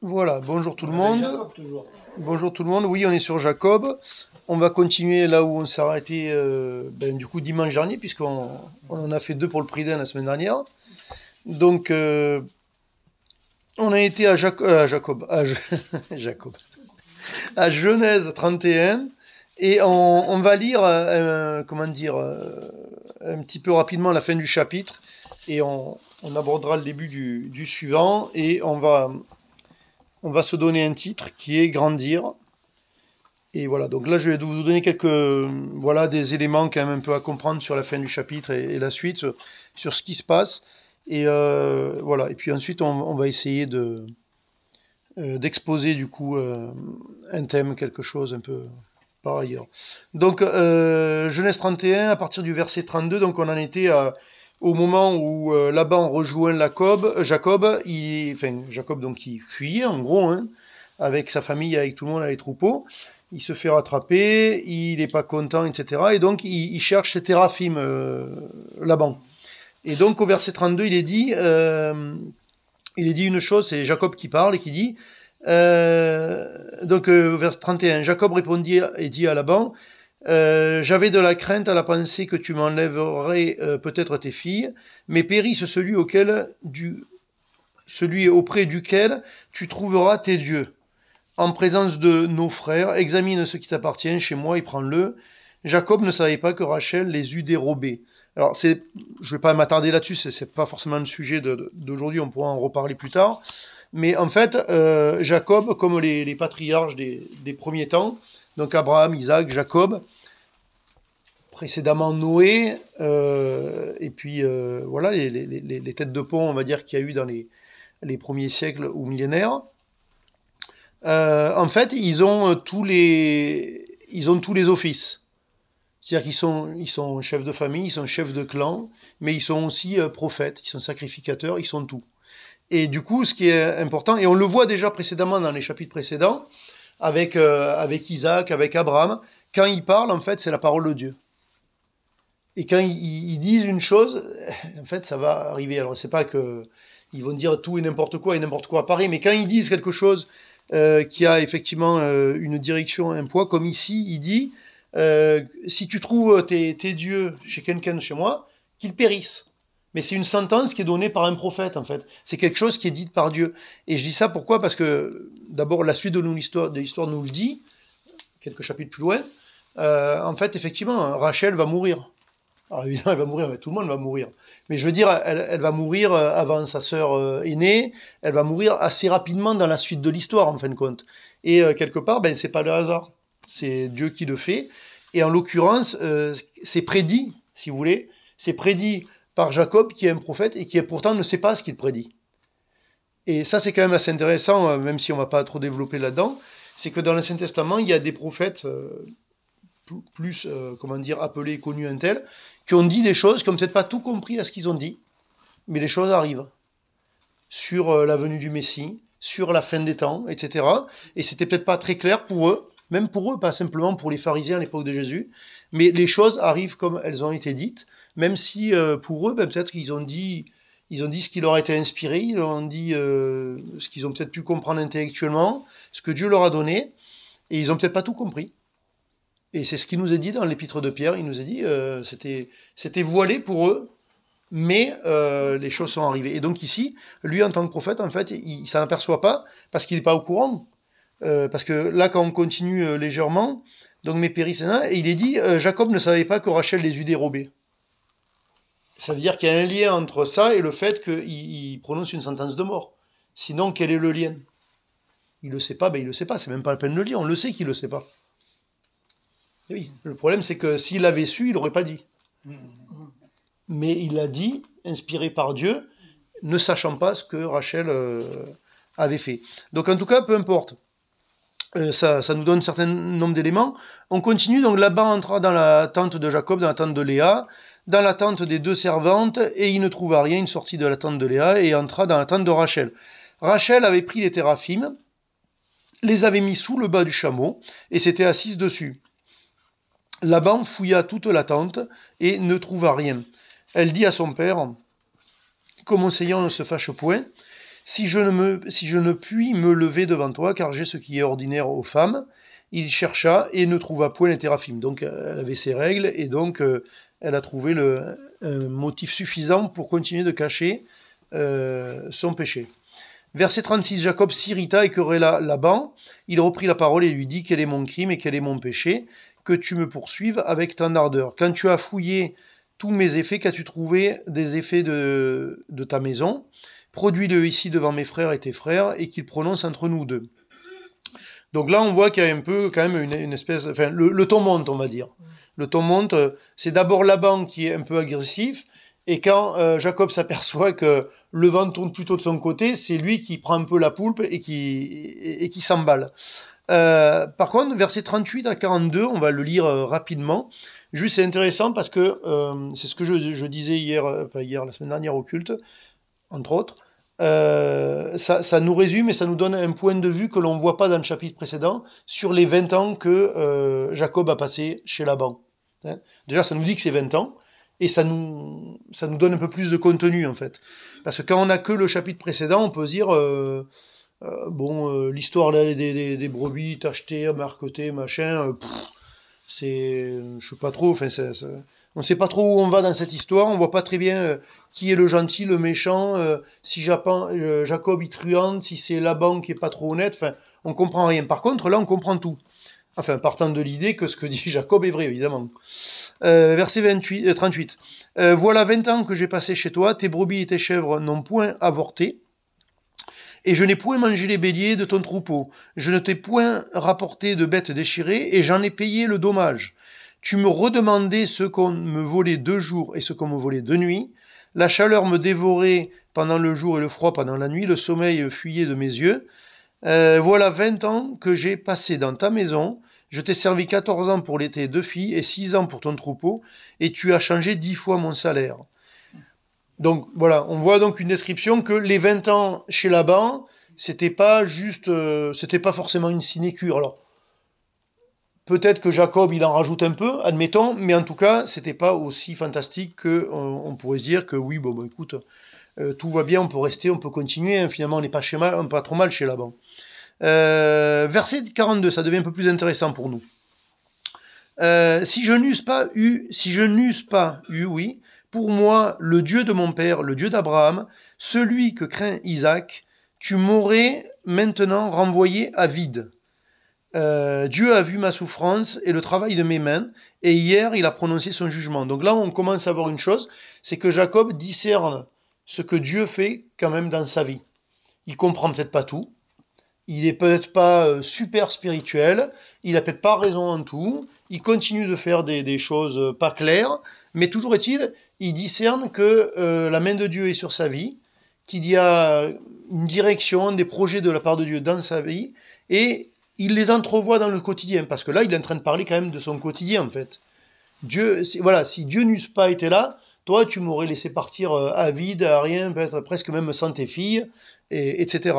Voilà, bonjour tout le Avec monde. Jacob toujours. Bonjour tout le monde. Oui, on est sur Jacob. On va continuer là où on s'est arrêté du coup dimanche dernier, puisqu'on en a fait deux pour le prix d'un la semaine dernière. Donc, on a été à Jacob, Jacob, à Genèse 31, et on va lire, comment dire, un petit peu rapidement la fin du chapitre, et on abordera le début du suivant, et on va se donner un titre qui est Grandir. Et voilà, donc là je vais vous donner quelques voilà, des éléments quand même un peu à comprendre sur la fin du chapitre et la suite, sur ce qui se passe. Et voilà, et puis ensuite on va essayer d'exposer du coup un thème, quelque chose un peu par ailleurs. Donc Genèse 31, à partir du verset 32, donc on en était au moment où Laban rejoint Jacob, Jacob donc qui fuyait en gros, hein, avec sa famille, avec tout le monde, avec les troupeaux. Il se fait rattraper, il n'est pas content, etc. Et donc il cherche ses téraphim, Laban. Et donc au verset 32, il est dit une chose, c'est Jacob qui parle et qui dit, vers 31, Jacob répondit et dit à Laban, j'avais de la crainte à la pensée que tu m'enlèverais peut-être tes filles, mais périsse celui auprès duquel tu trouveras tes dieux. En présence de nos frères, examine ce qui t'appartient chez moi et prends-le. Jacob ne savait pas que Rachel les eût dérobés. Alors, je ne vais pas m'attarder là-dessus, c'est pas forcément le sujet d'aujourd'hui, on pourra en reparler plus tard. Mais en fait, Jacob, comme les patriarches des premiers temps, donc Abraham, Isaac, Jacob, précédemment Noé, et puis voilà, les têtes de pont, on va dire, qu'il y a eu dans les premiers siècles ou millénaires, en fait, ils ont tous les offices. C'est-à-dire qu'ils sont chefs de famille, ils sont chefs de clan, mais ils sont aussi prophètes, ils sont sacrificateurs, ils sont tout. Et du coup, ce qui est important, et on le voit déjà précédemment dans les chapitres précédents, avec Isaac, avec Abraham, quand ils parlent, en fait, c'est la parole de Dieu. Et quand ils disent une chose, en fait, ça va arriver. Alors, c'est pas que ils vont dire tout et n'importe quoi pareil, mais quand ils disent quelque chose qui a effectivement une direction, un poids, comme ici, il dit, si tu trouves tes dieux chez quelqu'un chez moi, qu'ils périssent. Mais c'est une sentence qui est donnée par un prophète, en fait. C'est quelque chose qui est dit par Dieu. Et je dis ça pourquoi? Parce que, d'abord, la suite de l'histoire nous le dit, quelques chapitres plus loin. En fait, effectivement, Rachel va mourir. Alors évidemment, elle va mourir, mais tout le monde va mourir. Mais je veux dire, elle va mourir avant sa sœur aînée, elle va mourir assez rapidement dans la suite de l'histoire, en fin de compte. Et quelque part, ben, c'est pas le hasard. C'est Dieu qui le fait. Et en l'occurrence, c'est prédit, si vous voulez, c'est prédit par Jacob, qui est un prophète, et qui pourtant ne sait pas ce qu'il prédit. Et ça, c'est quand même assez intéressant, même si on va pas trop développer là-dedans, c'est que dans l'Ancien Testament, il y a des prophètes plus, comment dire, appelés, connus, un tel, qui ont dit des choses, qui n'ont peut-être pas tout compris à ce qu'ils ont dit, mais les choses arrivent sur la venue du Messie, sur la fin des temps, etc. Et c'était peut-être pas très clair pour eux, même pour eux, pas simplement pour les pharisiens à l'époque de Jésus, mais les choses arrivent comme elles ont été dites, même si pour eux, ben, peut-être ils ont dit ce qui leur a été inspiré, ils ont dit ce qu'ils ont peut-être pu comprendre intellectuellement, ce que Dieu leur a donné, et ils ont peut-être pas tout compris. Et c'est ce qui nous est dit dans l'épître de Pierre. Il nous a dit c'était voilé pour eux, mais les choses sont arrivées. Et donc ici, lui en tant que prophète, en fait, il s'en aperçoit pas parce qu'il n'est pas au courant. Parce que là, quand on continue légèrement, donc mes périssena, et il est dit Jacob ne savait pas que Rachel les eût dérobés. Ça veut dire qu'il y a un lien entre ça et le fait qu'il prononce une sentence de mort. Sinon, quel est le lien? Il le sait pas, ben il le sait pas. C'est même pas la peine de le lire. On le sait qu'il le sait pas. Et oui. Le problème, c'est que s'il avait su, il aurait pas dit. Mais il a dit, inspiré par Dieu, ne sachant pas ce que Rachel avait fait. Donc en tout cas, peu importe. Ça nous donne un certain nombre d'éléments. On continue, donc là-bas entra dans la tente de Jacob, dans la tente de Léa, dans la tente des deux servantes, et il ne trouva rien, il sortit de la tente de Léa et entra dans la tente de Rachel. Rachel avait pris les téraphimes, les avait mis sous le bas du chameau, et s'était assise dessus. Laban fouilla toute la tente et ne trouva rien. Elle dit à son père, que mon Seigneur ne se fâche point, si je ne puis me lever devant toi, car j'ai ce qui est ordinaire aux femmes. Il chercha et ne trouva point les théraphim. Donc elle avait ses règles et donc elle a trouvé un motif suffisant pour continuer de cacher son péché. Verset 36, Jacob s'irrita et querella Laban. Il reprit la parole et lui dit, quel est mon crime et quel est mon péché, que tu me poursuives avec tant d'ardeur. Quand tu as fouillé tous mes effets, qu'as-tu trouvé des effets de ta maison? Produis-le ici devant mes frères et tes frères, et qu'ils prononcent entre nous deux. Donc là, on voit qu'il y a un peu, quand même, une espèce... Enfin, le ton monte, on va dire. Le ton monte, c'est d'abord Laban qui est un peu agressif, et quand Jacob s'aperçoit que le vent tourne plutôt de son côté, c'est lui qui prend un peu la poulpe et qui s'emballe. Par contre, versets 38 à 42, on va le lire rapidement. Juste, c'est intéressant parce que c'est ce que je disais hier, la semaine dernière au culte, entre autres. Ça nous résume et ça nous donne un point de vue que l'on ne voit pas dans le chapitre précédent sur les 20 ans que Jacob a passé chez Laban. Hein. Déjà, ça nous dit que c'est 20 ans et ça nous donne un peu plus de contenu en fait. Parce que quand on n'a que le chapitre précédent, on peut se dire l'histoire des brebis tachetées, marquetées, machin, je sais pas trop, enfin, on sait pas trop où on va dans cette histoire, on voit pas très bien qui est le gentil, le méchant, si Jacob il truande, si c'est Laban qui est pas trop honnête, enfin, on comprend rien. Par contre, là, on comprend tout. Enfin, partant de l'idée que ce que dit Jacob est vrai, évidemment. Verset 38. Voilà 20 ans que j'ai passé chez toi, tes brebis et tes chèvres n'ont point avorté, et je n'ai point mangé les béliers de ton troupeau. Je ne t'ai point rapporté de bêtes déchirées, et j'en ai payé le dommage. Tu me redemandais ce qu'on me volait 2 jours et ce qu'on me volait 2 nuits. La chaleur me dévorait pendant le jour et le froid pendant la nuit. Le sommeil fuyait de mes yeux. Voilà 20 ans que j'ai passé dans ta maison. Je t'ai servi 14 ans pour tes 2 filles et 6 ans pour ton troupeau, et tu as changé 10 fois mon salaire. Donc voilà, on voit donc une description que les 20 ans chez Laban, c'était pas juste, c'était pas forcément une sinécure. Alors peut-être que Jacob il en rajoute un peu, admettons, mais en tout cas c'était pas aussi fantastique que on pourrait se dire que oui, bon bah, écoute, tout va bien, on peut rester, on peut continuer. Hein, finalement on n'est pas trop mal chez Laban. Verset 42, ça devient un peu plus intéressant pour nous. Si je n'eusse pas eu, oui, pour moi, le Dieu de mon père, le Dieu d'Abraham, celui que craint Isaac, tu m'aurais maintenant renvoyé à vide. Dieu a vu ma souffrance et le travail de mes mains, et hier il a prononcé son jugement. Donc là, on commence à voir une chose, c'est que Jacob discerne ce que Dieu fait quand même dans sa vie. Il comprend peut-être pas tout, il est peut-être pas super spirituel, il a peut-être pas raison en tout, il continue de faire des choses pas claires, mais toujours est-il, il discerne que la main de Dieu est sur sa vie, qu'il y a une direction, des projets de la part de Dieu dans sa vie, et il les entrevoit dans le quotidien, parce que là, il est en train de parler quand même de son quotidien, en fait. Voilà, si Dieu n'eût pas été là, toi, tu m'aurais laissé partir à vide, à rien, peut-être presque même sans tes filles, etc.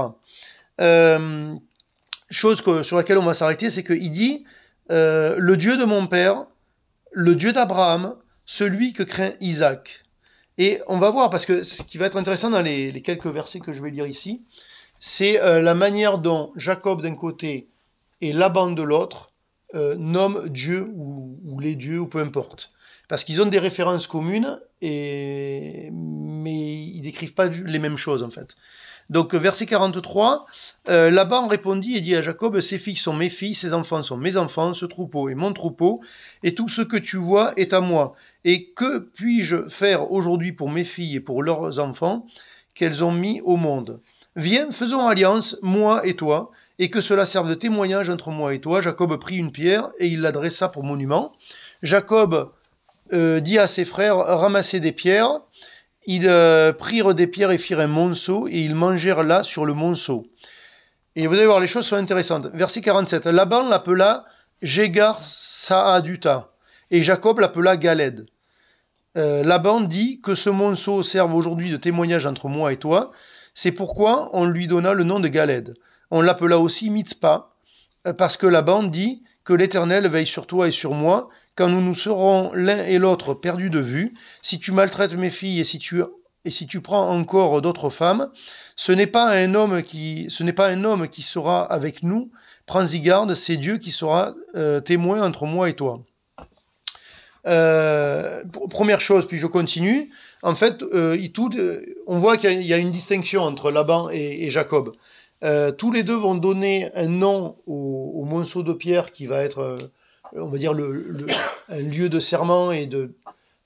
Chose sur laquelle on va s'arrêter, c'est qu'il dit le Dieu de mon père, le Dieu d'Abraham, celui que craint Isaac. Et on va voir, parce que ce qui va être intéressant dans les quelques versets que je vais lire ici, c'est la manière dont Jacob d'un côté et Laban de l'autre nomment Dieu ou les dieux ou peu importe. Parce qu'ils ont des références communes, mais ils décrivent pas les mêmes choses en fait. Donc verset 43, Laban répondit et dit à Jacob, ces filles sont mes filles, ces enfants sont mes enfants, ce troupeau est mon troupeau, et tout ce que tu vois est à moi. Et que puis-je faire aujourd'hui pour mes filles et pour leurs enfants qu'elles ont mis au monde? Viens, faisons alliance, moi et toi, et que cela serve de témoignage entre moi et toi. Jacob prit une pierre et il l'adressa pour monument. Jacob dit à ses frères, ramassez des pierres. Ils prirent des pierres et firent un monceau, et ils mangèrent là sur le monceau. Et vous allez voir, les choses sont intéressantes. Verset 47, Laban l'appela Jégar Saaduta, et Jacob l'appela Galed. Laban dit que ce monceau serve aujourd'hui de témoignage entre moi et toi, c'est pourquoi on lui donna le nom de Galed. On l'appela aussi Mitzpah, parce que Laban dit que l'Éternel veille sur toi et sur moi, quand nous nous serons l'un et l'autre perdus de vue. Si tu maltraites mes filles et et si tu prends encore d'autres femmes, ce n'est pas un homme qui sera avec nous. Prends-y garde, c'est Dieu qui sera témoin entre moi et toi. Première chose, puis je continue. En fait, on voit qu'il y a une distinction entre Laban et Jacob. Tous les deux vont donner un nom au monceau de pierre qui va être, on va dire, un lieu de serment et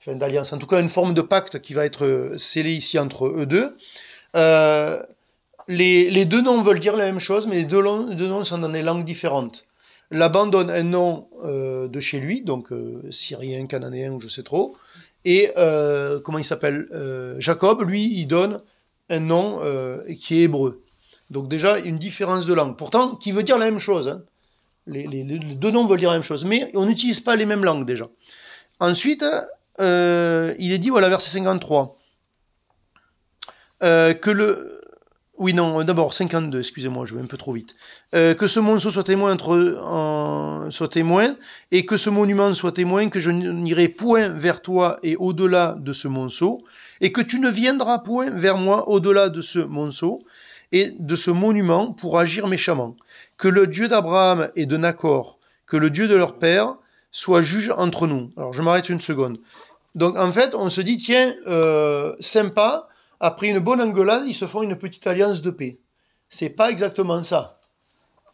d'alliance. En tout cas, une forme de pacte qui va être scellé ici entre eux deux. Les deux noms veulent dire la même chose, mais les deux noms sont dans des langues différentes. Laban donne un nom de chez lui, donc syrien, cananéen ou je sais trop. Et comment il s'appelle Jacob, lui, il donne un nom qui est hébreu. Donc déjà, une différence de langue. Pourtant, qui veut dire la même chose. Hein. Les deux noms veulent dire la même chose, mais on n'utilise pas les mêmes langues déjà. Ensuite, il est dit, voilà, verset 53, que le... Oui, non, d'abord, 52, excusez-moi, je vais un peu trop vite. Que ce monceau soit témoin, soit témoin, et que ce monument soit témoin, que je n'irai point vers toi et au-delà de ce monceau, et que tu ne viendras point vers moi au-delà de ce monceau, et de ce monument pour agir méchamment. Que le Dieu d'Abraham et de Nacor, que le Dieu de leur père, soit juge entre nous. Alors, je m'arrête une seconde. Donc, en fait, on se dit, tiens, sympa, après une bonne engueulade, ils se font une petite alliance de paix. C'est pas exactement ça.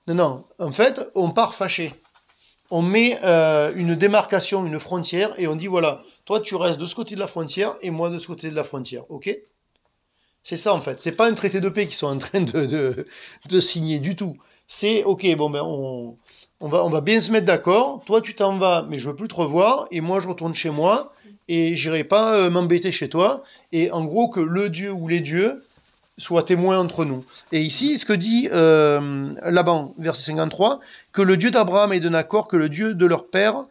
Non, non. En fait, on part fâché. On met une démarcation, une frontière, et on dit, voilà, toi, tu restes de ce côté de la frontière, et moi de ce côté de la frontière. OK ? C'est ça, en fait. C'est pas un traité de paix qu'ils sont en train de signer du tout. C'est, OK, bon, ben, on va bien se mettre d'accord. Toi, tu t'en vas, mais je veux plus te revoir. Et moi, je retourne chez moi. Et j'irai pas m'embêter chez toi. Et en gros, que le Dieu ou les dieux soient témoins entre nous. Et ici, ce que dit Laban, verset 53, que le Dieu d'Abraham et de Nacor, que le Dieu de leur père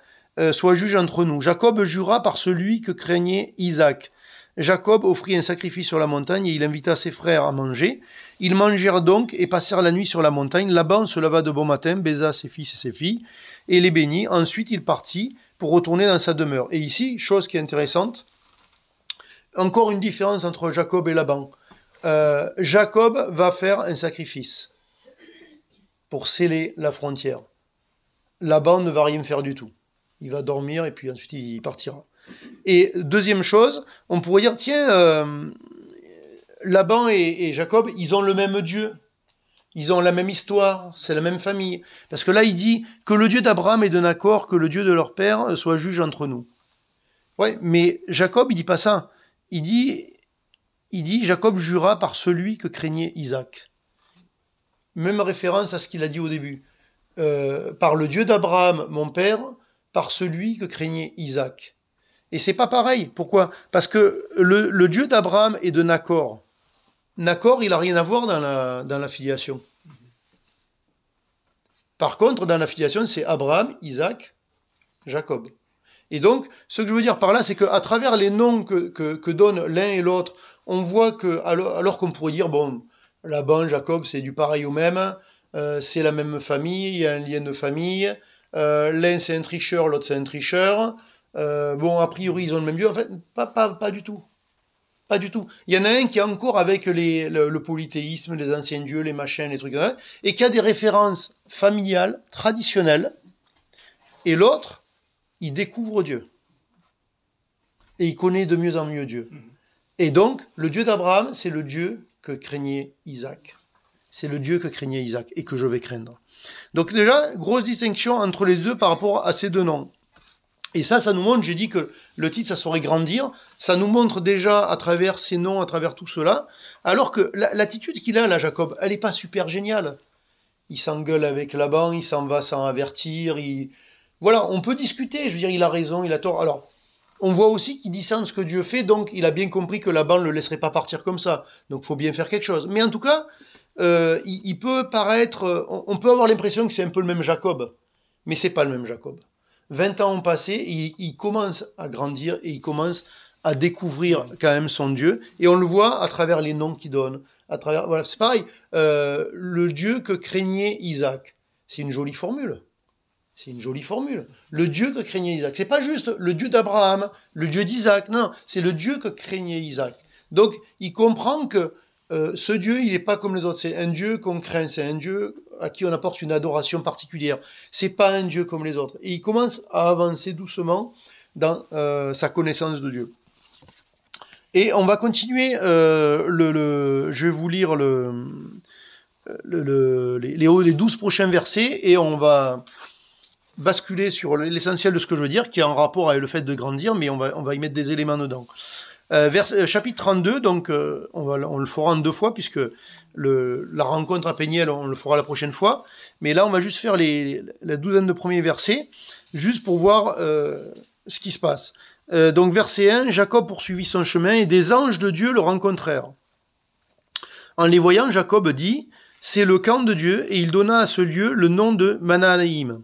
soit juge entre nous. Jacob jura par celui que craignait Isaac. Jacob offrit un sacrifice sur la montagne et il invita ses frères à manger. Ils mangèrent donc et passèrent la nuit sur la montagne. Laban se leva de bon matin, baisa ses fils et ses filles et les bénit. Ensuite, il partit pour retourner dans sa demeure. Et ici, chose qui est intéressante, encore une différence entre Jacob et Laban. Jacob va faire un sacrifice pour sceller la frontière. Laban ne va rien faire du tout. Il va dormir et puis ensuite il partira. Et deuxième chose, on pourrait dire, tiens, Laban et Jacob, ils ont le même Dieu. Ils ont la même histoire, c'est la même famille. Parce que là, il dit que le Dieu d'Abraham et de Nacor, que le Dieu de leur père soit juge entre nous. Ouais, mais Jacob, il dit pas ça. Il dit, Jacob jura par celui que craignait Isaac. Même référence à ce qu'il a dit au début. Par le Dieu d'Abraham, mon père, par celui que craignait Isaac. Et c'est pas pareil. Pourquoi ? Parce que le Dieu d'Abraham et de Nacor, Nacor, il n'a rien à voir dans la filiation. Par contre, dans la filiation, c'est Abraham, Isaac, Jacob. Et donc, ce que je veux dire par là, c'est qu'à travers les noms que donnent l'un et l'autre, on voit que, alors qu'on pourrait dire, bon, Laban, Jacob, c'est du pareil au même, c'est la même famille, il y a un lien de famille, l'un c'est un tricheur, l'autre c'est un tricheur, bon, a priori, ils ont le même Dieu. En fait, pas du tout. Pas du tout. Il y en a un qui est encore avec le polythéisme, les anciens dieux, les machins, les trucs, et qui a des références familiales, traditionnelles, et l'autre, il découvre Dieu. Et il connaît de mieux en mieux Dieu. Et donc, le Dieu d'Abraham, c'est le Dieu que craignait Isaac. C'est le Dieu que craignait Isaac et que je vais craindre. Donc déjà, grosse distinction entre les deux par rapport à ces deux noms. Et ça nous montre, j'ai dit que le titre, ça saurait grandir, ça nous montre déjà à travers ces noms, à travers tout cela, alors que l'attitude qu'il a là, Jacob, elle n'est pas super géniale. Il s'engueule avec Laban, il s'en va sans avertir, Voilà, on peut discuter, je veux dire, il a raison, il a tort. Alors, on voit aussi qu'il discerne ce que Dieu fait, donc il a bien compris que Laban ne le laisserait pas partir comme ça. Donc il faut bien faire quelque chose. Mais en tout cas, il peut paraître... On peut avoir l'impression que c'est un peu le même Jacob, mais c'est pas le même Jacob. 20 ans ont passé, il commence à grandir et il commence à découvrir quand même son Dieu. Et on le voit à travers les noms qu'il donne. Voilà, c'est pareil. Le Dieu que craignait Isaac. C'est une jolie formule. C'est une jolie formule. Le Dieu que craignait Isaac. C'est pas juste le Dieu d'Abraham, le Dieu d'Isaac. Non, c'est le Dieu que craignait Isaac. Donc, il comprend que ce Dieu, il n'est pas comme les autres. C'est un Dieu qu'on craint, c'est un Dieu à qui on apporte une adoration particulière. C'est pas un Dieu comme les autres. Et il commence à avancer doucement dans sa connaissance de Dieu. Et on va continuer. Je vais vous lire les 12 prochains versets et on va basculer sur l'essentiel de ce que je veux dire, qui est en rapport avec le fait de grandir, mais on va y mettre des éléments dedans. Chapitre 32, donc on le fera en 2 fois, puisque la rencontre à Péniel, on le fera la prochaine fois. Mais là, on va juste faire la douzaine de premiers versets, juste pour voir ce qui se passe. Donc verset 1, Jacob poursuivit son chemin, et des anges de Dieu le rencontrèrent. En les voyant, Jacob dit, « C'est le camp de Dieu », et il donna à ce lieu le nom de Mahanaïm.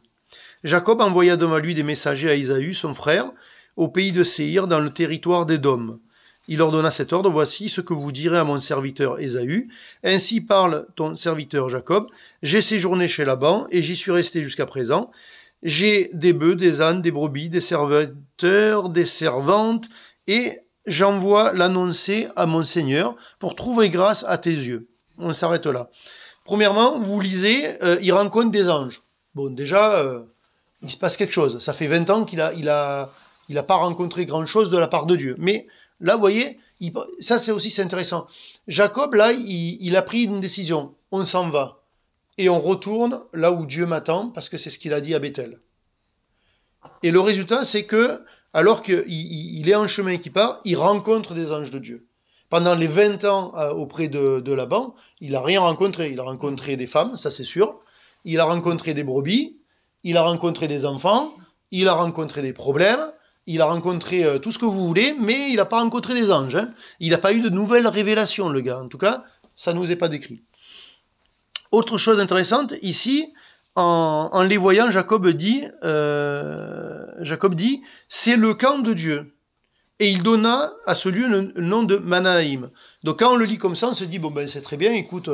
Jacob envoya devant lui des messagers à Ésaü, son frère, au pays de Séhir, dans le territoire d'Édom. Il leur donna cet ordre, « Voici ce que vous direz à mon serviteur Ésaü. Ainsi parle ton serviteur Jacob. J'ai séjourné chez Laban, et j'y suis resté jusqu'à présent. J'ai des bœufs, des ânes, des brebis, des serviteurs, des servantes, et j'envoie l'annoncer à mon Seigneur pour trouver grâce à tes yeux. » On s'arrête là. Premièrement, vous lisez, il rencontre des anges. Bon, déjà, il se passe quelque chose. Ça fait 20 ans qu'il a pas rencontré grand-chose de la part de Dieu. Mais là, vous voyez, ça c'est intéressant. Jacob, là, il a pris une décision. On s'en va. Et on retourne là où Dieu m'attend, parce que c'est ce qu'il a dit à Bethel. Et le résultat, c'est que, alors qu'il est en chemin et qu'il part, il rencontre des anges de Dieu. Pendant les 20 ans auprès de Laban, il n'a rien rencontré. Il a rencontré des femmes, ça c'est sûr. Il a rencontré des brebis. Il a rencontré des enfants. Il a rencontré des problèmes. Il a rencontré tout ce que vous voulez, mais il n'a pas rencontré des anges. Hein. Il n'a pas eu de nouvelles révélations, le gars. En tout cas, ça ne nous est pas décrit. Autre chose intéressante, ici, en les voyant, Jacob dit, c'est le camp de Dieu. Et il donna à ce lieu le nom de Mahanaïm. Donc quand on le lit comme ça, on se dit, bon ben c'est très bien, écoute,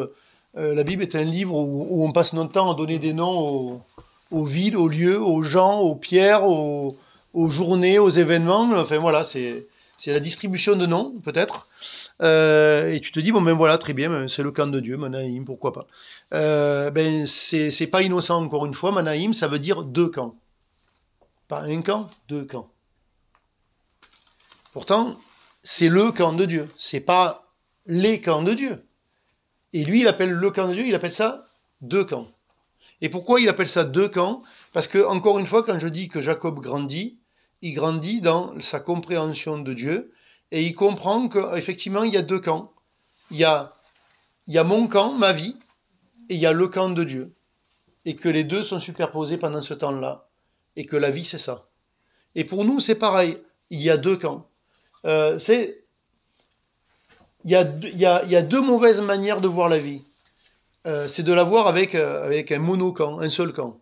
la Bible est un livre où on passe notre temps à donner des noms aux villes, aux lieux, aux gens, aux pierres, aux journées, aux événements. Enfin voilà, c'est la distribution de noms, peut-être. Et tu te dis, bon ben voilà, très bien, c'est le camp de Dieu, Mahanaïm, pourquoi pas. Ben c'est pas innocent, encore une fois, Mahanaïm, ça veut dire 2 camps. Pas un camp, 2 camps. Pourtant, c'est le camp de Dieu, c'est pas les camps de Dieu. Et lui, il appelle le camp de Dieu, il appelle ça 2 camps. Et pourquoi il appelle ça 2 camps? Parce que, encore une fois, quand je dis que Jacob grandit, il grandit dans sa compréhension de Dieu, et il comprend qu'effectivement, il y a 2 camps. Il y a mon camp, ma vie, et il y a le camp de Dieu. Et que les deux sont superposés pendant ce temps-là. Et que la vie, c'est ça. Et pour nous, c'est pareil. Il y a 2 camps. Il y a 2 mauvaises manières de voir la vie. C'est de la voir avec un monocamp, un seul camp.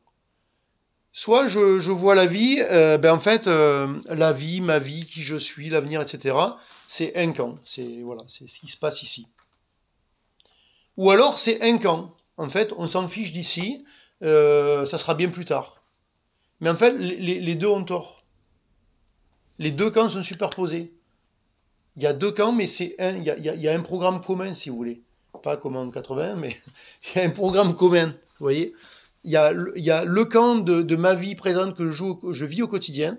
Soit je vois la vie, en fait, la vie, ma vie, qui je suis, l'avenir, etc., c'est un camp. C'est ce qui se passe ici. Ou alors c'est un camp. En fait, on s'en fiche d'ici, ça sera bien plus tard. Mais en fait, les deux ont tort. Les 2 camps sont superposés. Il y a 2 camps, mais il y a un programme commun, si vous voulez. Pas comme en 80, mais il y a un programme commun, vous voyez. Il y a le camp de ma vie présente que je vis au quotidien,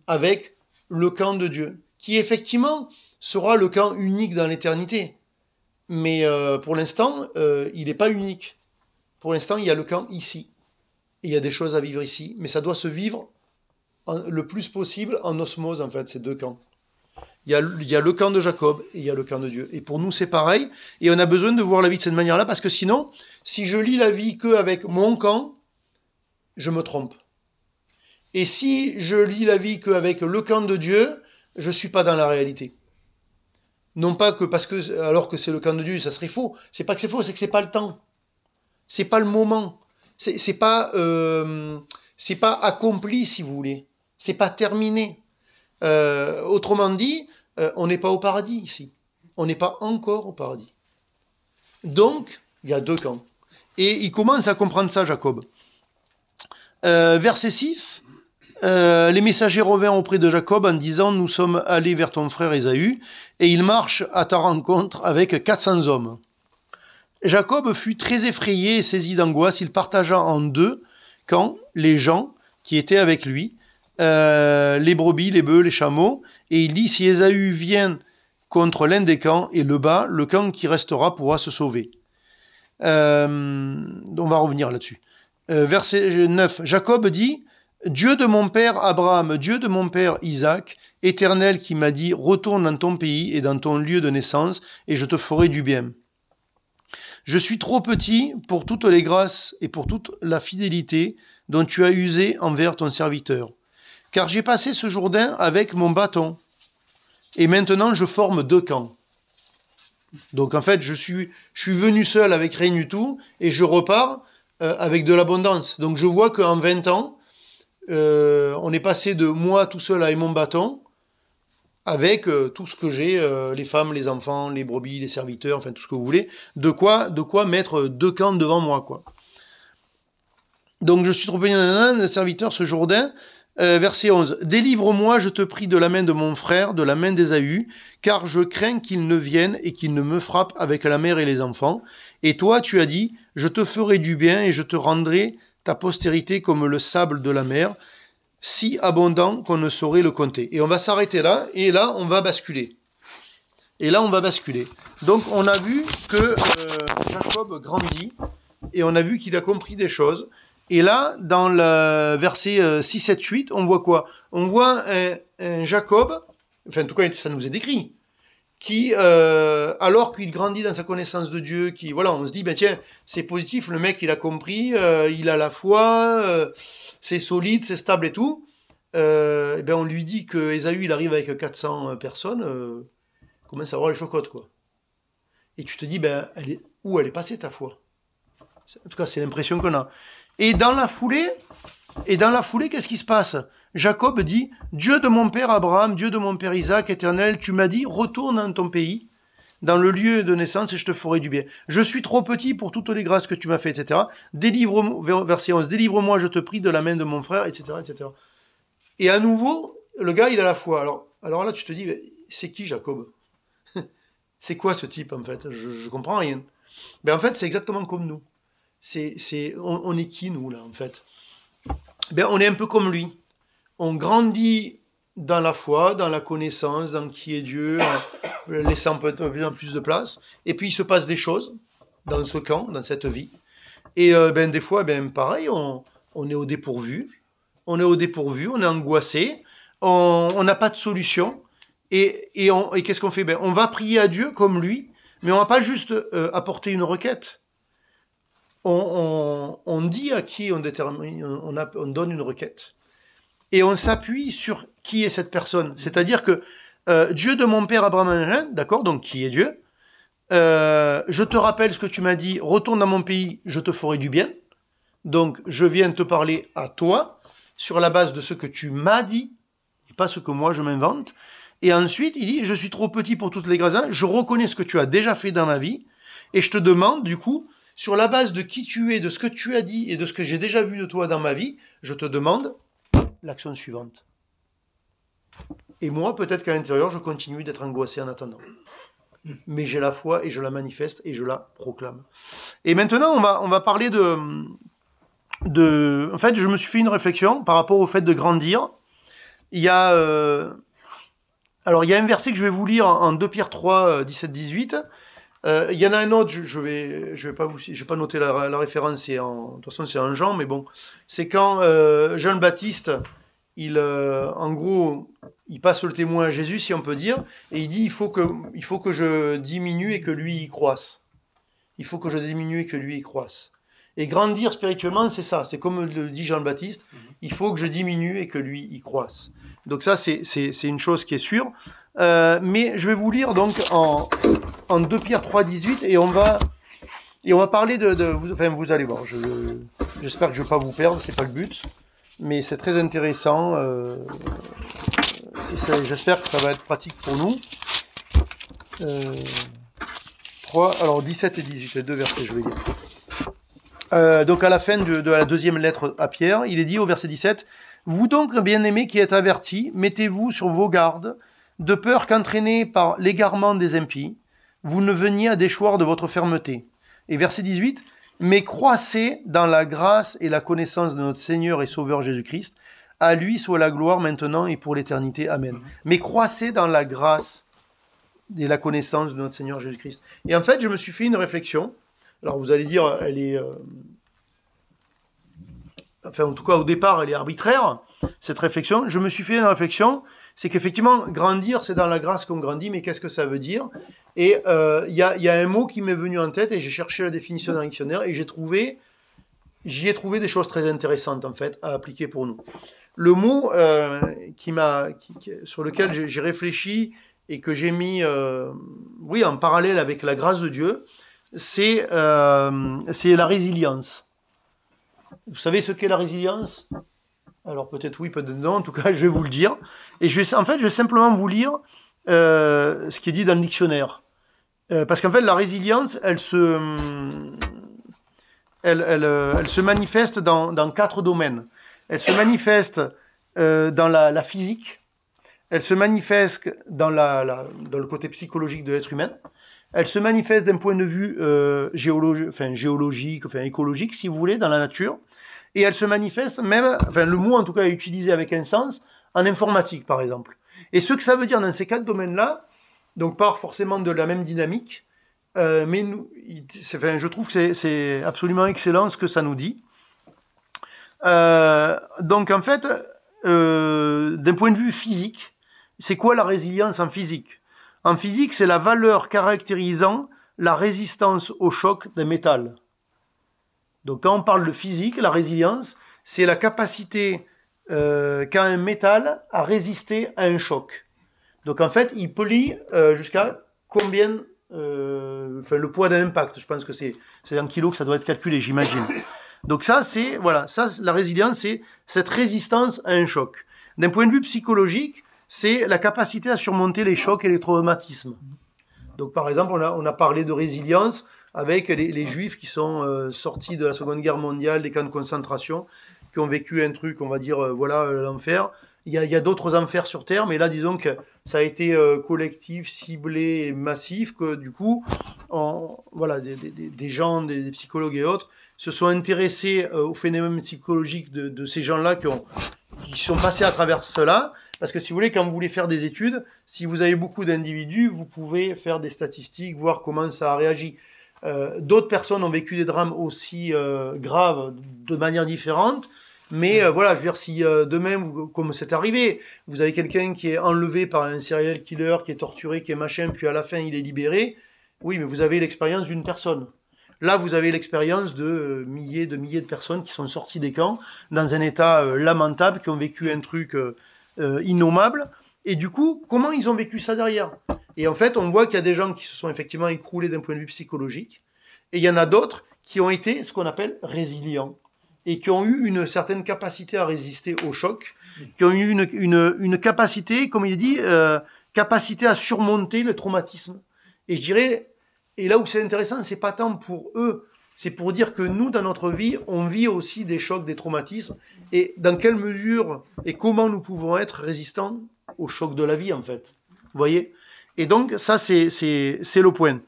avec le camp de Dieu, qui effectivement sera le camp unique dans l'éternité. Mais pour l'instant, il n'est pas unique. Pour l'instant, il y a le camp ici. Et il y a des choses à vivre ici, mais ça doit se vivre le plus possible en osmose, en fait, ces 2 camps. Il y a le camp de Jacob et il y a le camp de Dieu. Et pour nous, c'est pareil. Et on a besoin de voir la vie de cette manière-là, parce que sinon, si je lis la vie qu'avec mon camp, je me trompe. Et si je lis la vie qu'avec le camp de Dieu, je ne suis pas dans la réalité. Non pas que parce que, alors que c'est le camp de Dieu, ça serait faux. C'est pas que c'est faux, c'est que c'est pas le temps. C'est pas le moment. C'est pas accompli, si vous voulez. C'est pas terminé. Autrement dit, on n'est pas au paradis ici. On n'est pas encore au paradis. Donc, il y a 2 camps. Et il commence à comprendre ça, Jacob. Verset 6, les messagers revinrent auprès de Jacob en disant, nous sommes allés vers ton frère Ésaü, et il marche à ta rencontre avec 400 hommes. Jacob fut très effrayé et saisi d'angoisse. Il partagea en deux camps les gens qui étaient avec lui, les brebis, les bœufs, les chameaux, et il dit, si Ésaü vient contre l'un des camps et le bat, le camp qui restera pourra se sauver. On va revenir là-dessus. Verset 9, Jacob dit, Dieu de mon père Abraham, Dieu de mon père Isaac, Éternel qui m'a dit, retourne dans ton pays et dans ton lieu de naissance, et je te ferai du bien. Je suis trop petit pour toutes les grâces et pour toute la fidélité dont tu as usé envers ton serviteur. Car j'ai passé ce Jourdain avec mon bâton, et maintenant je forme deux camps. Donc en fait, je suis venu seul avec rien du tout, et je repars avec de l'abondance. Donc je vois qu'en 20 ans, on est passé de moi tout seul avec mon bâton, avec tout ce que j'ai, les femmes, les enfants, les brebis, les serviteurs, enfin tout ce que vous voulez, de quoi mettre deux camps devant moi, quoi. Donc je suis trop petit, serviteur, ce Jourdain. Verset 11. Délivre-moi, je te prie, de la main de mon frère, de la main d'Ésaü, car je crains qu'il ne vienne et qu'il ne me frappe avec la mère et les enfants. Et toi, tu as dit, je te ferai du bien et je te rendrai ta postérité comme le sable de la mer, si abondant qu'on ne saurait le compter. Et on va s'arrêter là, et là, on va basculer. Donc, on a vu que Jacob grandit, et on a vu qu'il a compris des choses. Et là, dans le verset 6, 7, 8, on voit quoi? On voit un Jacob, enfin, en tout cas, ça nous est décrit, qui, alors qu'il grandit dans sa connaissance de Dieu, voilà, on se dit, ben tiens, c'est positif, le mec, il a compris, il a la foi, c'est solide, c'est stable et tout. Et ben on lui dit que Ésaü, il arrive avec 400 personnes, commence à avoir les chocottes, quoi. Et tu te dis, ben, où elle est passée ta foi? En tout cas, c'est l'impression qu'on a. Et dans la foulée, qu'est-ce qui se passe? Jacob dit, Dieu de mon père Abraham, Dieu de mon père Isaac, Éternel, tu m'as dit, retourne dans ton pays, dans le lieu de naissance, et je te ferai du bien. Je suis trop petit pour toutes les grâces que tu m'as fait, etc. Délivre-moi, verset 11, délivre-moi, je te prie, de la main de mon frère, etc., etc. Et à nouveau, le gars, il a la foi. Alors là, tu te dis, c'est qui Jacob? C'est quoi ce type, en fait? Je comprends rien. Ben, en fait, c'est exactement comme nous. On est qui, nous, là, en fait? Ben, on est un peu comme lui. On grandit dans la foi, dans la connaissance, dans qui est Dieu, laissant peut-être de plus en plus de place. Et puis, il se passe des choses dans ce camp, dans cette vie. Et ben, des fois, ben, pareil, on est au dépourvu. On est angoissé, on n'a pas de solution. Et qu'est-ce qu'on fait? Ben, on va prier à Dieu comme lui, mais on va pas juste apporter une requête. On dit à qui on détermine, on donne une requête. Et on s'appuie sur qui est cette personne. C'est-à-dire que Dieu de mon père Abraham, d'accord, donc qui est Dieu, je te rappelle ce que tu m'as dit, retourne dans mon pays, je te ferai du bien. Donc je viens te parler à toi, sur la base de ce que tu m'as dit, et pas ce que moi je m'invente. Et ensuite, il dit, je suis trop petit pour toutes les grâces, je reconnais ce que tu as déjà fait dans ma vie, et je te demande, du coup, sur la base de qui tu es, de ce que tu as dit, et de ce que j'ai déjà vu de toi dans ma vie, je te demande l'action suivante. Et moi, peut-être qu'à l'intérieur, je continue d'être angoissé en attendant. Mais j'ai la foi, et je la manifeste, et je la proclame. Et maintenant, on va parler en fait, je me suis fait une réflexion par rapport au fait de grandir. Il y a un verset que je vais vous lire en 2 Pierre 3, 17-18. Il y en a un autre, je vais pas noter la référence, de toute façon c'est en Jean, mais bon, c'est quand Jean-Baptiste, en gros, il passe le témoin à Jésus, si on peut dire, et il dit, il faut que je diminue et que lui y croisse. Il faut que je diminue et que lui y croisse. Et grandir spirituellement, c'est ça. C'est comme le dit Jean-Baptiste, il faut que je diminue et que lui y croisse. Donc ça, c'est une chose qui est sûre. Mais je vais vous lire donc en 2 Pierre 3, 18, et on va parler enfin, vous allez voir. J'espère que je ne vais pas vous perdre, c'est pas le but. Mais c'est très intéressant. J'espère que ça va être pratique pour nous. 3, alors 17 et 18, les deux versets, je vais dire. Donc à la fin de la deuxième lettre à Pierre, il est dit au verset 17, vous donc, bien-aimés qui êtes avertis, mettez-vous sur vos gardes, de peur qu'entraînés par l'égarement des impies, vous ne veniez à déchoir de votre fermeté. Et verset 18, mais croissez dans la grâce et la connaissance de notre Seigneur et Sauveur Jésus-Christ. À lui soit la gloire maintenant et pour l'éternité. Amen. Mais croissez dans la grâce et la connaissance de notre Seigneur Jésus-Christ. Et en fait, je me suis fait une réflexion. Alors vous allez dire, elle est... enfin en tout cas au départ, elle est arbitraire, cette réflexion. Je me suis fait une réflexion, c'est qu'effectivement, grandir, c'est dans la grâce qu'on grandit, mais qu'est-ce que ça veut dire? Et y a un mot qui m'est venu en tête, et j'ai cherché la définition dans le dictionnaire, et j'y ai trouvé des choses très intéressantes, en fait, à appliquer pour nous. Le mot sur lequel j'ai réfléchi, et que j'ai mis oui, en parallèle avec la grâce de Dieu, c'est la résilience. Vous savez ce qu'est la résilience? Alors peut-être oui, peut-être non, en tout cas je vais vous le dire. Et en fait, je vais simplement vous lire ce qui est dit dans le dictionnaire. Parce qu'en fait, la résilience, elle se manifeste dans 4 domaines. Elle se manifeste dans la physique, elle se manifeste dans le côté psychologique de l'être humain, elle se manifeste d'un point de vue géologique, écologique, si vous voulez, dans la nature, et elle se manifeste même, le mot en tout cas est utilisé avec un sens, en informatique par exemple. Et ce que ça veut dire dans ces 4 domaines-là, donc pas forcément de la même dynamique, mais je trouve que c'est absolument excellent ce que ça nous dit. Donc en fait, d'un point de vue physique, c'est quoi la résilience en physique? En physique, c'est la valeur caractérisant la résistance au choc d'un métal. Donc quand on parle de physique, la résilience, c'est la capacité qu'a un métal à résister à un choc. Donc en fait, il plie jusqu'à combien le poids d'un impact. Je pense que c'est en kilos que ça doit être calculé, j'imagine. Donc ça, la résilience, c'est cette résistance à un choc. D'un point de vue psychologique, c'est la capacité à surmonter les chocs et les traumatismes. Donc par exemple, on a parlé de résilience avec les Juifs qui sont sortis de la Seconde Guerre mondiale, des camps de concentration, qui ont vécu un truc, on va dire, l'enfer. Il y a d'autres enfers sur Terre, mais là, disons que ça a été collectif, ciblé et massif, que du coup, des gens, des psychologues et autres, se sont intéressés au phénomène psychologique de ces gens-là qui sont passés à travers cela. Parce que si vous voulez, quand vous voulez faire des études, si vous avez beaucoup d'individus, vous pouvez faire des statistiques, voir comment ça a réagi. D'autres personnes ont vécu des drames aussi graves de manière différente. Mais je veux dire, si demain, comme c'est arrivé, vous avez quelqu'un qui est enlevé par un serial killer, qui est torturé, qui est machin, puis à la fin il est libéré, oui, mais vous avez l'expérience d'une personne. Là, vous avez l'expérience de milliers de personnes qui sont sorties des camps dans un état lamentable, qui ont vécu un truc innommable. Et du coup, comment ils ont vécu ça derrière? Et en fait, on voit qu'il y a des gens qui se sont effectivement écroulés d'un point de vue psychologique, et il y en a d'autres qui ont été ce qu'on appelle résilients, et qui ont eu une certaine capacité à résister au choc, qui ont eu une capacité, comme il dit, capacité à surmonter le traumatisme. Et je dirais, et là où c'est intéressant, c'est pas tant pour eux, c'est pour dire que nous, dans notre vie, on vit aussi des chocs, des traumatismes, et dans quelle mesure et comment nous pouvons être résistants au choc de la vie, en fait. Vous voyez? Et donc, ça, c'est le point.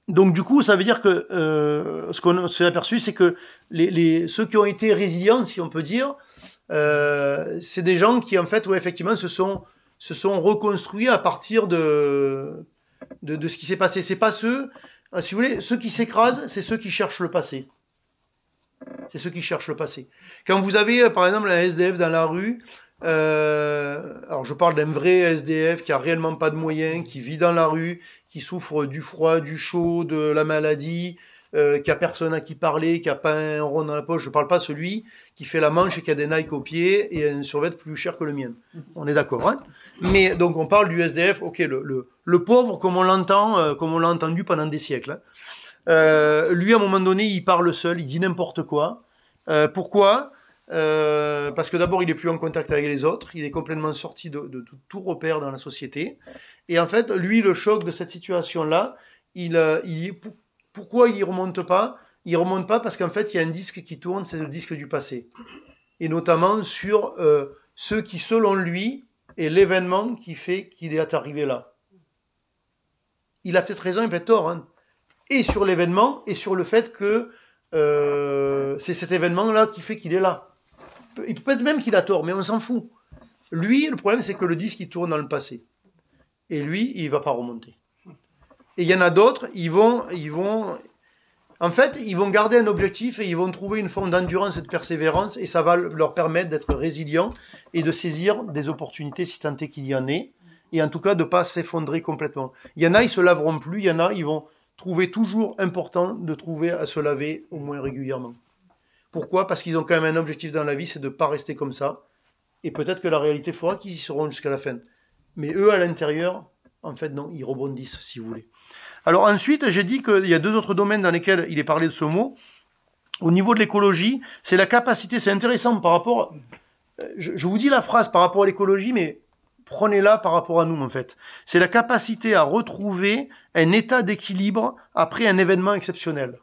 Donc du coup, ça veut dire que ce qu'on s'est aperçu, c'est que ceux qui ont été résilients, si on peut dire, c'est des gens qui, en fait, effectivement, se sont reconstruits à partir de ce qui s'est passé. C'est pas si vous voulez, ceux qui s'écrasent, c'est ceux qui cherchent le passé. C'est ceux qui cherchent le passé. Quand vous avez, par exemple, un SDF dans la rue, alors je parle d'un vrai SDF qui a réellement pas de moyens, qui vit dans la rue, qui souffre du froid, du chaud, de la maladie, qui a personne à qui parler, qui a pas un rond dans la poche. Je parle pas de celui qui fait la manche et qui a des Nike aux pieds et un survêt plus cher que le mien. On est d'accord, hein? Mais donc on parle du SDF, ok, le pauvre comme on l'entend, comme on l'a entendu pendant des siècles. Hein. Lui, à un moment donné, il parle seul, il dit n'importe quoi. Pourquoi? Parce que d'abord, il est plus en contact avec les autres, il est complètement sorti de tout repère dans la société. Et en fait, lui, le choc de cette situation-là, Pourquoi il y remonte pas? Il remonte pas parce qu'en fait, il y a un disque qui tourne, c'est le disque du passé. Et notamment sur ce qui, selon lui, est l'événement qui fait qu'il est arrivé là. Il a peut-être raison, il a peut-être tort, hein. Et sur l'événement, et sur le fait que c'est cet événement-là qui fait qu'il est là. Il peut être même qu'il a tort, mais on s'en fout. Lui, le problème, c'est que le disque, il tourne dans le passé. Et lui, il ne va pas remonter. Et il y en a d'autres, en fait, ils vont garder un objectif et ils vont trouver une forme d'endurance et de persévérance, et ça va leur permettre d'être résilients et de saisir des opportunités si tant est qu'il y en ait, et en tout cas de ne pas s'effondrer complètement. Il y en a, ils ne se laveront plus, il y en a, ils vont trouver toujours important de trouver à se laver au moins régulièrement. Pourquoi? Parce qu'ils ont quand même un objectif dans la vie, c'est de ne pas rester comme ça, et peut-être que la réalité fera qu'ils y seront jusqu'à la fin. Mais eux, à l'intérieur, en fait, non, ils rebondissent, si vous voulez. Alors ensuite, j'ai dit qu'il y a deux autres domaines dans lesquels il est parlé de ce mot. Au niveau de l'écologie, c'est la capacité, c'est intéressant par rapport, je vous dis la phrase par rapport à l'écologie, mais prenez-la par rapport à nous en fait. C'est la capacité à retrouver un état d'équilibre après un événement exceptionnel.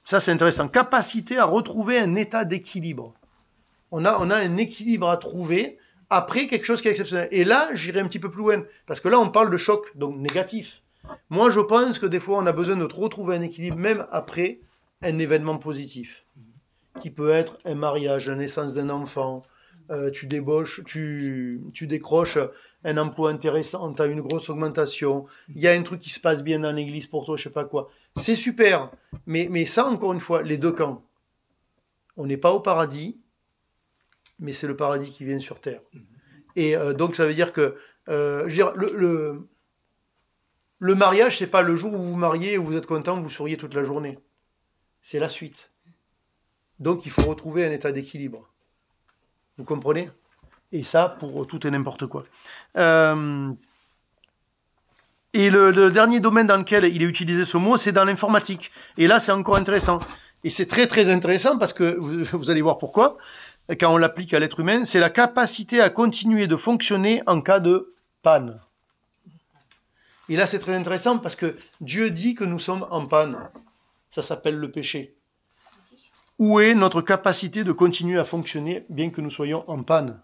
Ça c'est intéressant. Capacité à retrouver un état d'équilibre. On a un équilibre à trouver après quelque chose qui est exceptionnel. Et là, j'irai un petit peu plus loin, parce que là, on parle de choc, donc négatif. Moi, je pense que des fois, on a besoin de retrouver un équilibre, même après un événement positif, qui peut être un mariage, la naissance d'un enfant, tu décroches un emploi intéressant, tu as une grosse augmentation, il y a un truc qui se passe bien dans l'église pour toi, je sais pas quoi. C'est super, mais ça, encore une fois, les deux camps. On n'est pas au paradis, mais c'est le paradis qui vient sur terre. Et donc ça veut dire que je veux dire, le mariage, c'est pas le jour où vous vous mariez et où vous êtes content, vous souriez toute la journée. C'est la suite. Donc il faut retrouver un état d'équilibre. Vous comprenez? Et ça pour tout et n'importe quoi. Et le dernier domaine dans lequel il est utilisé ce mot, c'est dans l'informatique. Et là, c'est encore intéressant. Et c'est très très intéressant parce que vous allez voir pourquoi. Quand on l'applique à l'être humain, c'est la capacité à continuer de fonctionner en cas de panne. Et là, c'est très intéressant parce que Dieu dit que nous sommes en panne. Ça s'appelle le péché. Où est notre capacité de continuer à fonctionner bien que nous soyons en panne?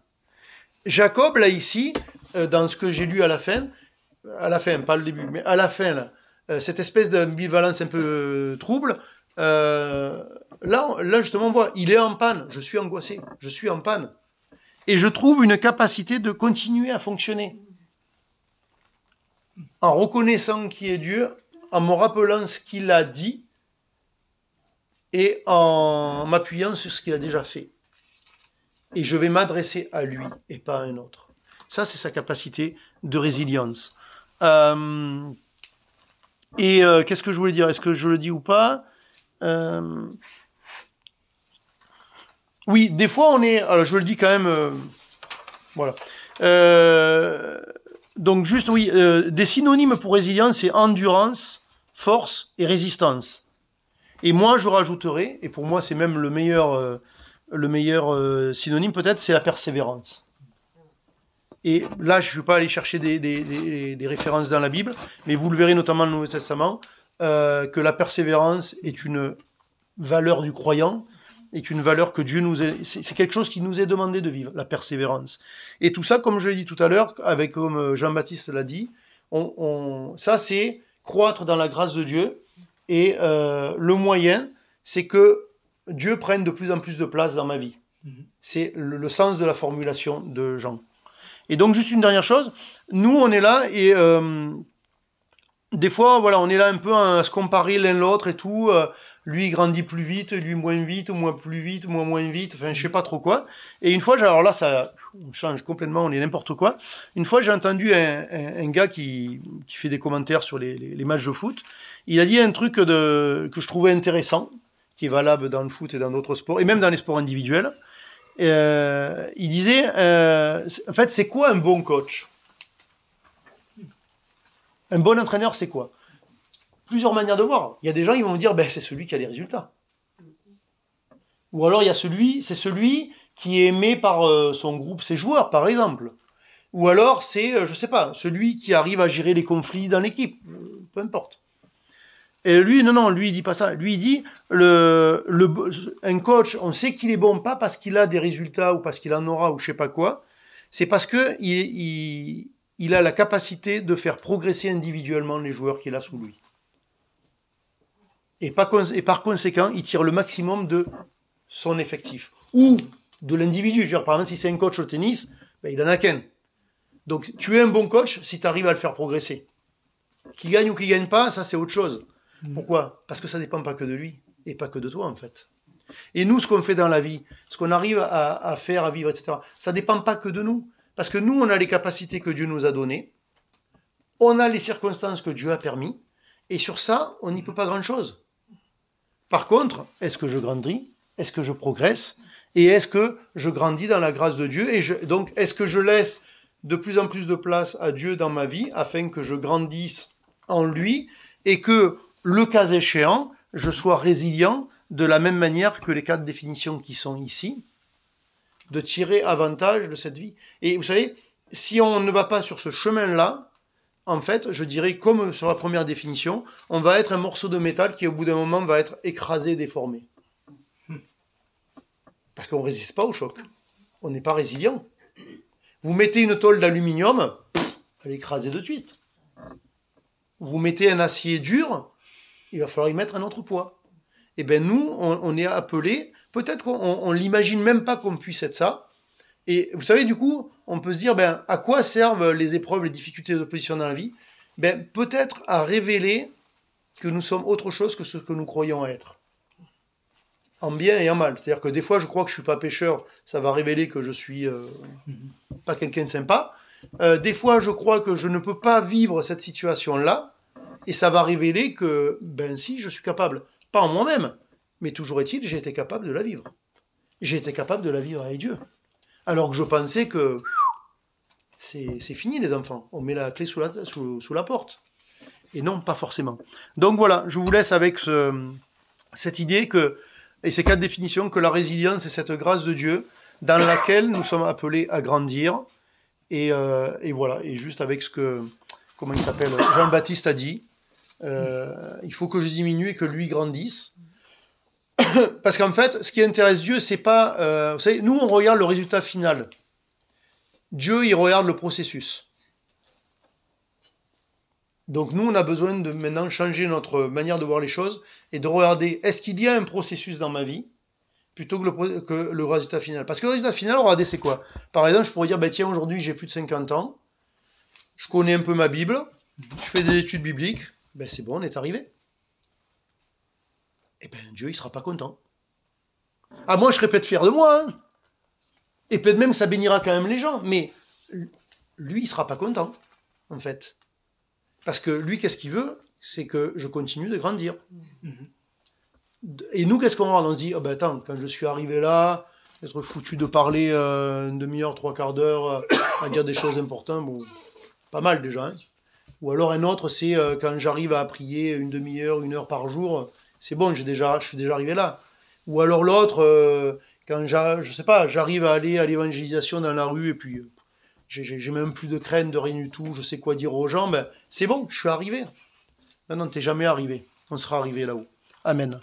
Jacob, là, ici, dans ce que j'ai lu à la fin, pas le début, mais à la fin, là, cette espèce d'ambivalence un peu trouble, là, justement, on voit, il est en panne, je suis angoissé, je suis en panne. Et je trouve une capacité de continuer à fonctionner. En reconnaissant qui est Dieu, en me rappelant ce qu'il a dit, et en m'appuyant sur ce qu'il a déjà fait. Et je vais m'adresser à lui et pas à un autre. Ça, c'est sa capacité de résilience. Qu'est-ce que je voulais dire? Est-ce que je le dis ou pas? Oui, des fois on est... Alors je le dis quand même... voilà. Donc juste, oui, des synonymes pour résilience, c'est endurance, force et résistance. Et moi, je rajouterais, et pour moi c'est même le meilleur synonyme peut-être, c'est la persévérance. Et là, je ne vais pas aller chercher des références dans la Bible, mais vous le verrez notamment dans le Nouveau Testament, que la persévérance est une valeur du croyant, est une valeur que Dieu nous est... C'est quelque chose qui nous est demandé de vivre, la persévérance. Et tout ça, comme je l'ai dit tout à l'heure, comme Jean-Baptiste l'a dit, ça c'est croître dans la grâce de Dieu, et le moyen, c'est que Dieu prenne de plus en plus de place dans ma vie. C'est le sens de la formulation de Jean. Et donc, juste une dernière chose, nous, on est là, et des fois, voilà, on est là un peu à se comparer l'un l'autre et tout. Lui, il grandit plus vite, lui moins vite, moi plus vite, moi moins vite, enfin, je sais pas trop quoi. Et une fois, alors là, ça change complètement, on est n'importe quoi. Une fois, j'ai entendu un gars qui fait des commentaires sur les matchs de foot. Il a dit un truc que je trouvais intéressant, qui est valable dans le foot et dans d'autres sports, et même dans les sports individuels. Il disait, en fait, c'est quoi un bon coach? Un bon entraîneur, c'est quoi? Plusieurs manières de voir. Il y a des gens qui vont dire, ben, c'est celui qui a les résultats. Ou alors, c'est celui qui est aimé par son groupe, ses joueurs, par exemple. Ou alors c'est, je sais pas, celui qui arrive à gérer les conflits dans l'équipe, peu importe. Et lui, non, non, lui, il dit pas ça. Lui, il dit, un coach, on sait qu'il est bon, pas parce qu'il a des résultats ou parce qu'il en aura ou je sais pas quoi, c'est parce que il a la capacité de faire progresser individuellement les joueurs qu'il a sous lui. Et par conséquent, il tire le maximum de son effectif. Ou de l'individu. Par exemple, si c'est un coach au tennis, ben, il en a qu'un. Donc, tu es un bon coach si tu arrives à le faire progresser. Qu'il gagne ou qu'il gagne pas, ça c'est autre chose. Pourquoi? Parce que ça dépend pas que de lui et pas que de toi en fait. Et nous, ce qu'on fait dans la vie, ce qu'on arrive à faire, à vivre, etc., ça dépend pas que de nous. Parce que nous, on a les capacités que Dieu nous a données, on a les circonstances que Dieu a permis, et sur ça, on n'y peut pas grand-chose. Par contre, est-ce que je grandis? Est-ce que je progresse? Et est-ce que je grandis dans la grâce de Dieu? Donc, est-ce que je laisse de plus en plus de place à Dieu dans ma vie afin que je grandisse en lui et que, le cas échéant, je sois résilient de la même manière que les 4 définitions qui sont ici, de tirer avantage de cette vie. Et vous savez, si on ne va pas sur ce chemin-là, en fait, je dirais, comme sur la première définition, on va être un morceau de métal qui, au bout d'un moment, va être écrasé, déformé. Parce qu'on ne résiste pas au choc. On n'est pas résilient. Vous mettez une tôle d'aluminium, elle est écrasée de suite. Vous mettez un acier dur, il va falloir y mettre un autre poids. Et bien nous, on est appelés, peut-être qu'on ne l'imagine même pas qu'on puisse être ça. Et vous savez, du coup, on peut se dire, ben, à quoi servent les épreuves, les difficultés d'opposition dans la vie? Ben, peut-être à révéler que nous sommes autre chose que ce que nous croyons être. En bien et en mal. C'est-à-dire que des fois, je crois que je suis pas pécheur, ça va révéler que je suis pas quelqu'un de sympa. Des fois, je crois que je ne peux pas vivre cette situation-là, et ça va révéler que, ben si, je suis capable. Pas en moi-même, mais toujours est-il, j'ai été capable de la vivre. J'ai été capable de la vivre avec Dieu. Alors que je pensais que c'est fini les enfants, on met la clé sous la porte. Et non, pas forcément. Donc voilà, je vous laisse avec cette idée que, et ces 4 définitions, que la résilience est cette grâce de Dieu dans laquelle nous sommes appelés à grandir. Et voilà, et juste avec ce que, comment il s'appelle, Jean-Baptiste a dit, il faut que je diminue et que lui grandisse. Parce qu'en fait, ce qui intéresse Dieu, c'est pas, vous savez, nous on regarde le résultat final. Dieu, il regarde le processus. Donc nous, on a besoin de maintenant changer notre manière de voir les choses et de regarder, est-ce qu'il y a un processus dans ma vie plutôt que le résultat final. Parce que le résultat final, regardez, c'est quoi? Par exemple, je pourrais dire, ben, tiens, aujourd'hui, j'ai plus de 50 ans, je connais un peu ma Bible, je fais des études bibliques, ben c'est bon, on est arrivé. Eh ben Dieu, il sera pas content. Ah, moi, je serais peut-être fier de moi, hein. Et peut-être même que ça bénira quand même les gens, mais lui, il sera pas content, en fait. Parce que lui, qu'est-ce qu'il veut? C'est que je continue de grandir. Et nous, qu'est-ce qu'on regarde? On se dit, oh ben attends, quand je suis arrivé là, être foutu de parler une demi-heure, 3/4 d'heure, à dire des choses importantes, bon, pas mal déjà. Hein. Ou alors un autre, c'est quand j'arrive à prier une demi-heure, 1 heure par jour, c'est bon, je suis déjà arrivé là. Ou alors l'autre, quand je sais pas, j'arrive à aller à l'évangélisation dans la rue et puis j'ai même plus de crainte de rien du tout, je sais quoi dire aux gens, ben c'est bon, je suis arrivé. Non, non, t'es jamais arrivé. On sera arrivé là-haut. Amen.